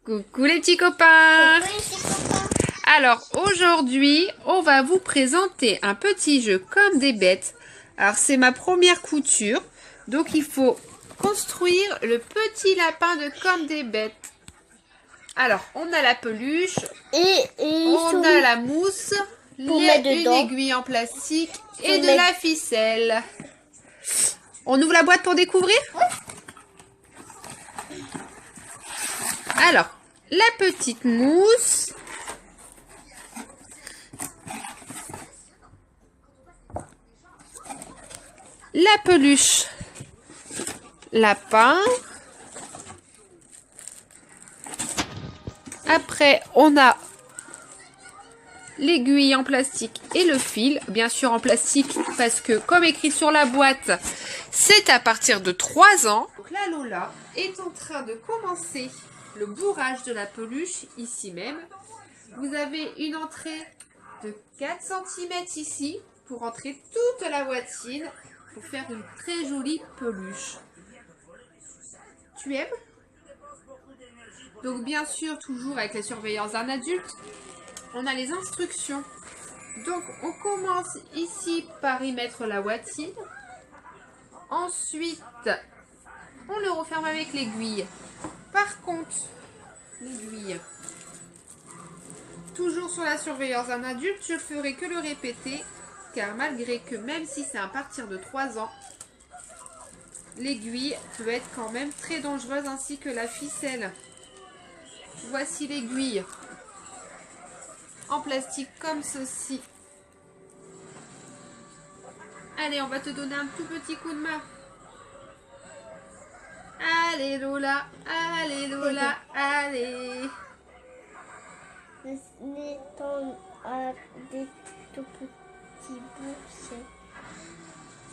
Coucou les petits copains. Coucou les petits copains. Alors aujourd'hui, on va vous présenter un petit jeu comme des bêtes. Alors c'est ma première couture, donc il faut construire le petit lapin de comme des bêtes. Alors on a la peluche, on a la mousse, une aiguille en plastique et de la ficelle. On ouvre la boîte pour découvrir? Alors, la petite mousse. La peluche lapin. Après, on a l'aiguille en plastique et le fil. Bien sûr en plastique parce que, comme écrit sur la boîte, c'est à partir de 3 ans. Donc là, Lola est en train de commencer le bourrage de la peluche, ici même. Vous avez une entrée de 4 cm ici pour entrer toute la boîtine pour faire une très jolie peluche. Tu aimes? Donc bien sûr, toujours avec la surveillance d'un adulte, on a les instructions. Donc on commence ici par y mettre la boîtine. Ensuite, on le referme avec l'aiguille. Par contre, l'aiguille, toujours sur la surveillance d'un adulte, je ne ferai que le répéter, car malgré que même si c'est à partir de 3 ans, l'aiguille peut être quand même très dangereuse ainsi que la ficelle. Voici l'aiguille en plastique comme ceci. Allez, on va te donner un tout petit coup de main. Allez Lola, allez Lola, allez. Mettons des tout petits bouts, c'est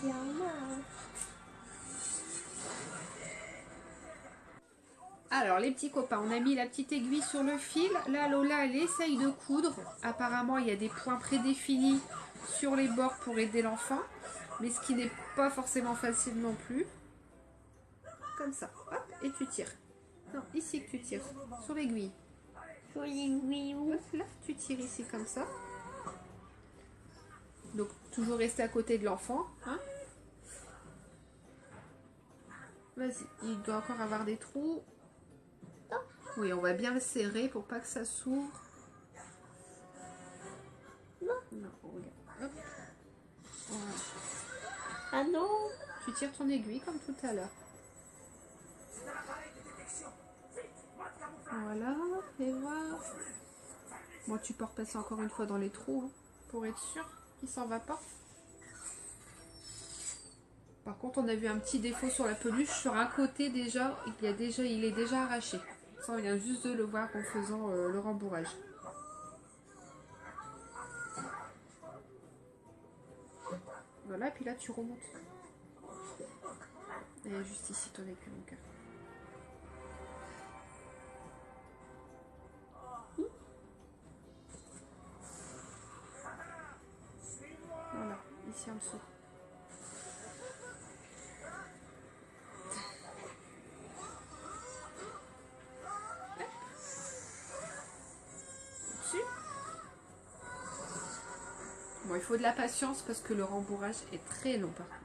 bien mal. Alors les petits copains, on a mis la petite aiguille sur le fil. Là Lola elle essaye de coudre. Apparemment il y a des points prédéfinis sur les bords pour aider l'enfant. Mais ce qui n'est pas forcément facile non plus. Comme ça, hop, et tu tires. Non, ici que tu tires, sur l'aiguille. Sur l'aiguille où? Là, tu tires ici comme ça. Donc toujours rester à côté de l'enfant. Hein. Vas-y, il doit encore avoir des trous. Oui, on va bien le serrer pour pas que ça s'ouvre. Non. Non, regarde. Hop. Voilà. Ah non. Tu tires ton aiguille comme tout à l'heure. Voilà, et voir. Bon, tu peux repasser encore une fois dans les trous, hein, pour être sûr qu'il s'en va pas. Par contre, on a vu un petit défaut sur la peluche. Sur un côté déjà, il est déjà arraché. Ça, on vient juste de le voir en faisant le rembourrage. Voilà, et puis là, tu remontes. Elle est juste ici, ton aiguille, mon cœur. Voilà, ici en dessous. Bon, il faut de la patience parce que le rembourrage est très long par contre.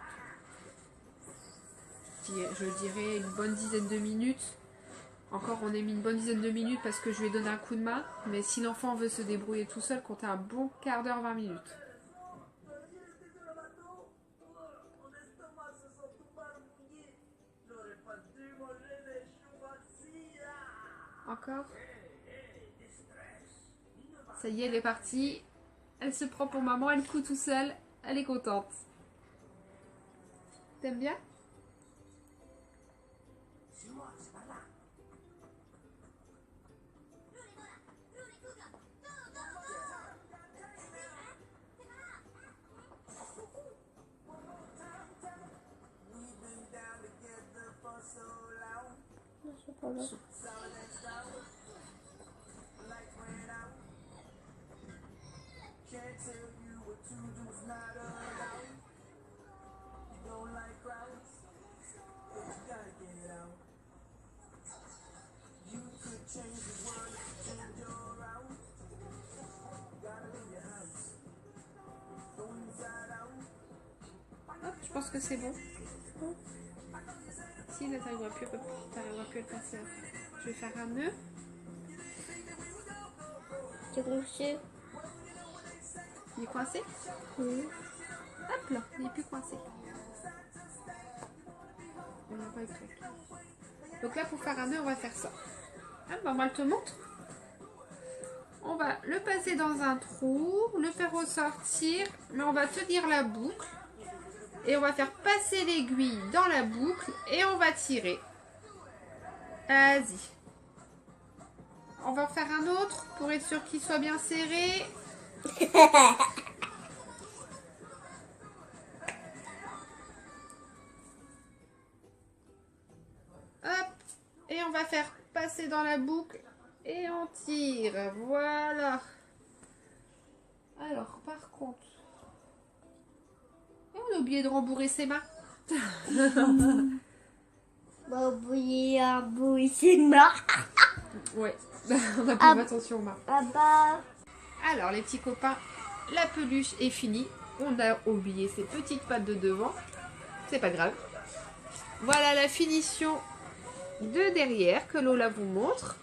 Je dirais une bonne dizaine de minutes. Encore, on a mis une bonne dizaine de minutes parce que je lui ai donné un coup de main. Mais si l'enfant veut se débrouiller tout seul, comptez un bon quart d'heure, 20 minutes. Encore. Ça y est, elle est partie. Elle se prend pour maman, elle coud tout seule. Elle est contente. T'aimes bien? pense que c'est bon. Si, là, t'arriveras plus, à le passer. Je vais faire un nœud. C'est coincé. Il est coincé? Oui. Hop là, il n'est plus coincé. On va pas le truc. Donc là, pour faire un nœud, on va faire ça. Ah, bah, moi, je te montre. On va le passer dans un trou, le faire ressortir, mais on va tenir la boucle. Et on va faire passer l'aiguille dans la boucle et on va tirer. Vas-y. On va en faire un autre pour être sûr qu'il soit bien serré. Hop. Et on va faire passer dans la boucle et on tire. Voilà. Alors, par contre... on a oublié de rembourrer ses mains. Bah, oublier un bout ici de main. Ouais, on a pas fait attention aux mains. Ah bah. Alors, les petits copains, la peluche est finie. On a oublié ses petites pattes de devant. C'est pas grave. Voilà la finition de derrière que Lola vous montre.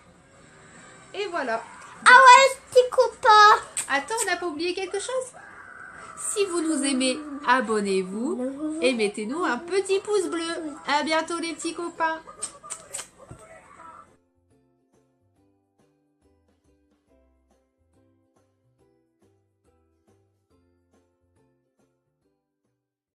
Et voilà. Ah ouais, petit copain. Attends, on n'a pas oublié quelque chose? Si vous nous aimez, abonnez-vous et mettez-nous un petit pouce bleu. À bientôt les petits copains.